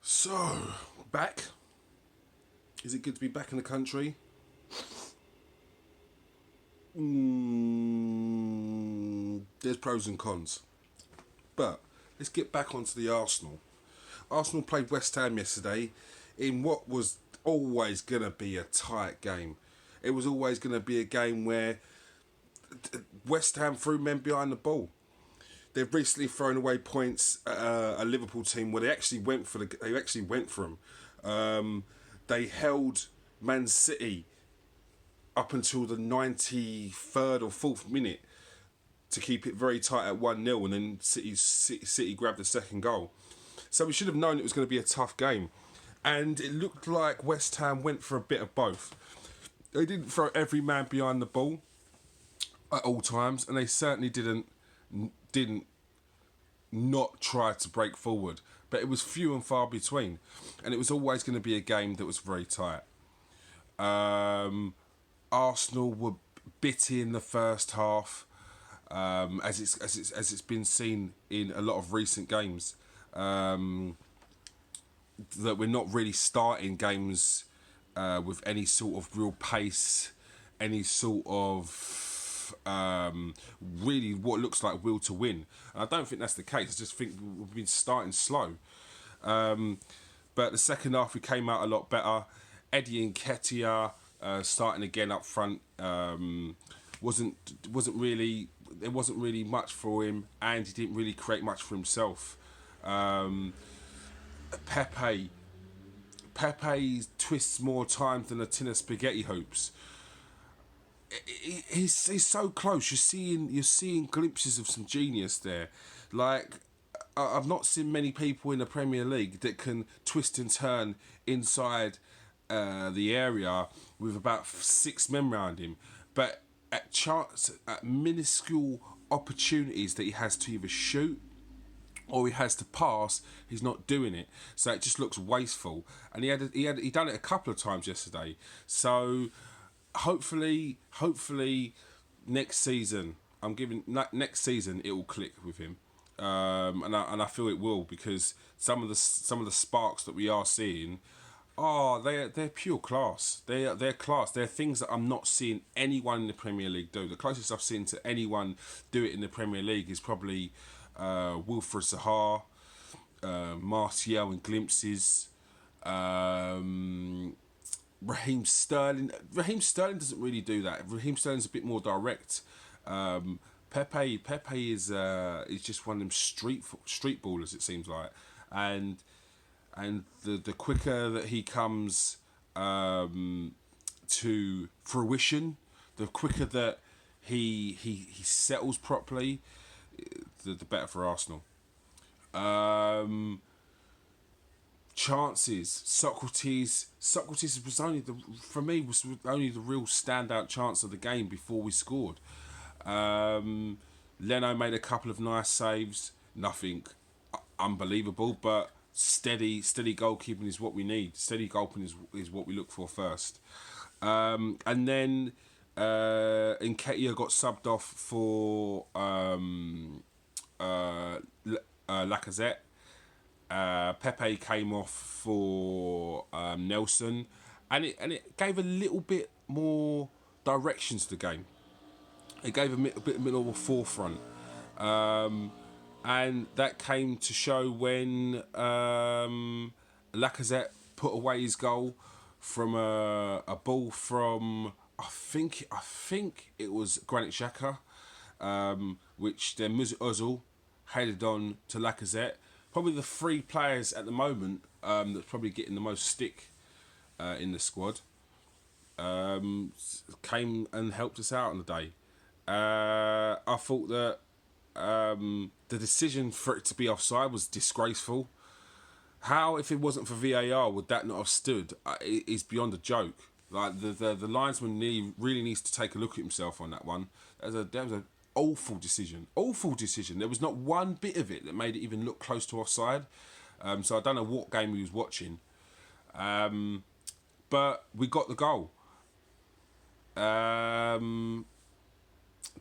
So, back. Is it good to be back in the country? There's pros and cons. But let's get back onto the Arsenal. Arsenal played West Ham yesterday in what was always going to be a tight game. It was always going to be a game where West Ham threw men behind the ball. They've recently thrown away points at a Liverpool team where they actually went for them. They held Man City up until the 93rd or 4th minute to keep it very tight at 1-0, and then City grabbed the second goal. So we should have known it was going to be a tough game. And it looked like West Ham went for a bit of both. They didn't throw every man behind the ball at all times, and they certainly didn't not try to break forward. But it was few and far between. And it was always going to be a game that was very tight. Arsenal were bitty in the first half, as it's been seen in a lot of recent games. That we're not really starting games with any sort of real pace, any sort of really what looks like will to win. And I don't think that's the case. I just think we've been starting slow. But the second half we came out a lot better. Eddie Nketiah starting again up front wasn't really, there wasn't really much for him, and he didn't really create much for himself. Pepe twists more times than a tin of spaghetti hoops. He's so close. You're seeing glimpses of some genius there. Like, I've not seen many people in the Premier League that can twist and turn inside the area with about 6 men around him, but at minuscule opportunities that he has to either shoot or he has to pass, he's not doing it. So it just looks wasteful. And he done it a couple of times yesterday. So hopefully next season, next season it will click with him. And I feel it will, because some of the sparks that we are seeing, they're pure class. They're class. They're things that I'm not seeing anyone in the Premier League do. The closest I've seen to anyone do it in the Premier League is probably Wilfred Zaha, Martial in glimpses, Raheem Sterling. Raheem Sterling doesn't really do that. Raheem Sterling's a bit more direct. Pepe is just one of them street ballers, it seems like, and the quicker that he comes to fruition, the quicker that he settles properly, the better for Arsenal. Chances, Socrates was only the real standout chance of the game before we scored. Leno made a couple of nice saves, nothing unbelievable, but steady goalkeeping is what we need. Steady goalkeeping is what we look for first. And then Nketiah got subbed off for Lacazette. Pepe came off for Nelson, and it gave a little bit more direction to the game. It gave a bit more of a forefront, and that came to show when Lacazette put away his goal from a ball from I think it was Granit Xhaka, which then Mesut Ozil headed on to Lacazette. Probably the 3 players at the moment that's probably getting the most stick in the squad, came and helped us out on the day. I thought that the decision for it to be offside was disgraceful. How, if it wasn't for VAR, would that not have stood? Is beyond a joke. Like the linesman really needs to take a look at himself on that one. That was an awful decision. There was not one bit of it that made it even look close to offside. So I don't know what game he was watching. But we got the goal.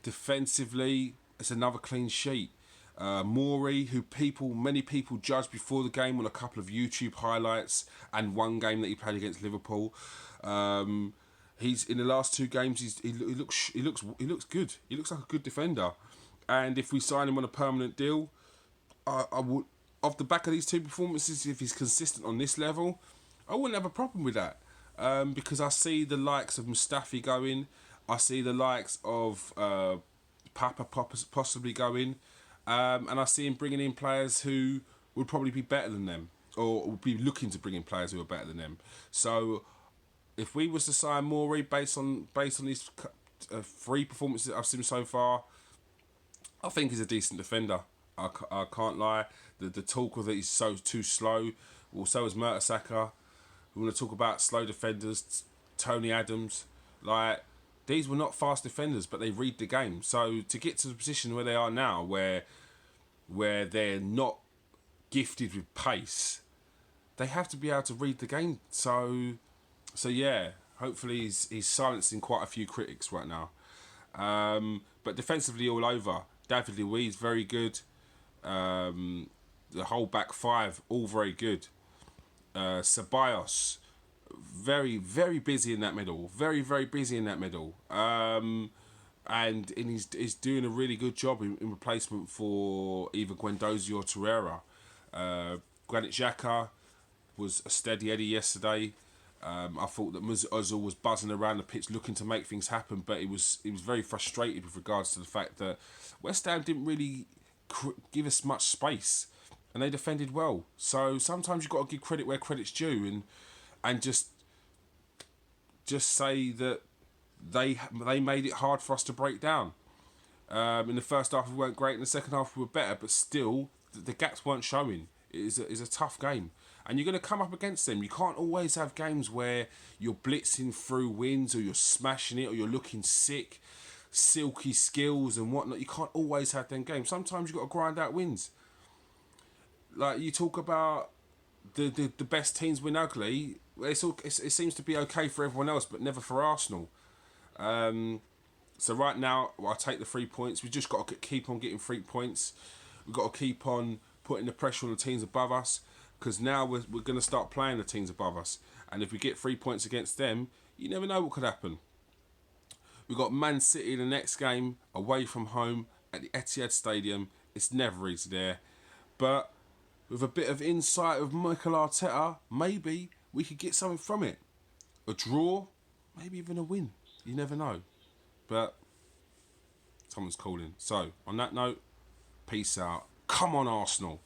Defensively, it's another clean sheet. Morey, who many people judged before the game on a couple of YouTube highlights and one game that he played against Liverpool. He's in the last two games. He looks good. He looks like a good defender. And if we sign him on a permanent deal, I would, off the back of these two performances, if he's consistent on this level, I wouldn't have a problem with that. Because I see the likes of Mustafi going, I see the likes of Pepe possibly going, and I see him bringing in players who would probably be better than them, or would be looking to bring in players who are better than them. So, if we was to sign Morey based on these three performances I've seen so far, I think he's a decent defender. I can't lie. The talk of that he's too slow. Well, so is Mertesacker. We want to talk about slow defenders. Tony Adams, like, these were not fast defenders, but they read the game. So to get to the position where they are now, where they're not gifted with pace, they have to be able to read the game. So yeah, hopefully he's silencing quite a few critics right now. But defensively all over, David Luiz very good. The whole back five all very good. Ceballos, very, very busy in that middle. Very, very busy in that middle. And he's doing a really good job in replacement for either Guendouzi or Torreira. Granit Xhaka was a steady Eddie yesterday. I thought that Ozil was buzzing around the pitch looking to make things happen, but he was very frustrated with regards to the fact that West Ham didn't really give us much space, and they defended well. So sometimes you've got to give credit where credit's due, and just say that they made it hard for us to break down. In the first half we weren't great, in the second half we were better, but still the gaps weren't showing. It is a tough game, and you're going to come up against them. You can't always have games where you're blitzing through wins, or you're smashing it, or you're looking sick, silky skills and whatnot. You can't always have them games. Sometimes you've got to grind out wins. Like, you talk about the best teams win ugly. It seems to be okay for everyone else, but never for Arsenal. So right now, I take the 3 points. We've just got to keep on getting 3 points. We've got to keep on putting the pressure on the teams above us, because now we're going to start playing the teams above us. And if we get 3 points against them, you never know what could happen. We've got Man City in the next game, away from home at the Etihad Stadium. It's never easy there. But with a bit of insight of Mikel Arteta, maybe we could get something from it. A draw, maybe even a win. You never know. But someone's calling. So, on that note, peace out. Come on, Arsenal.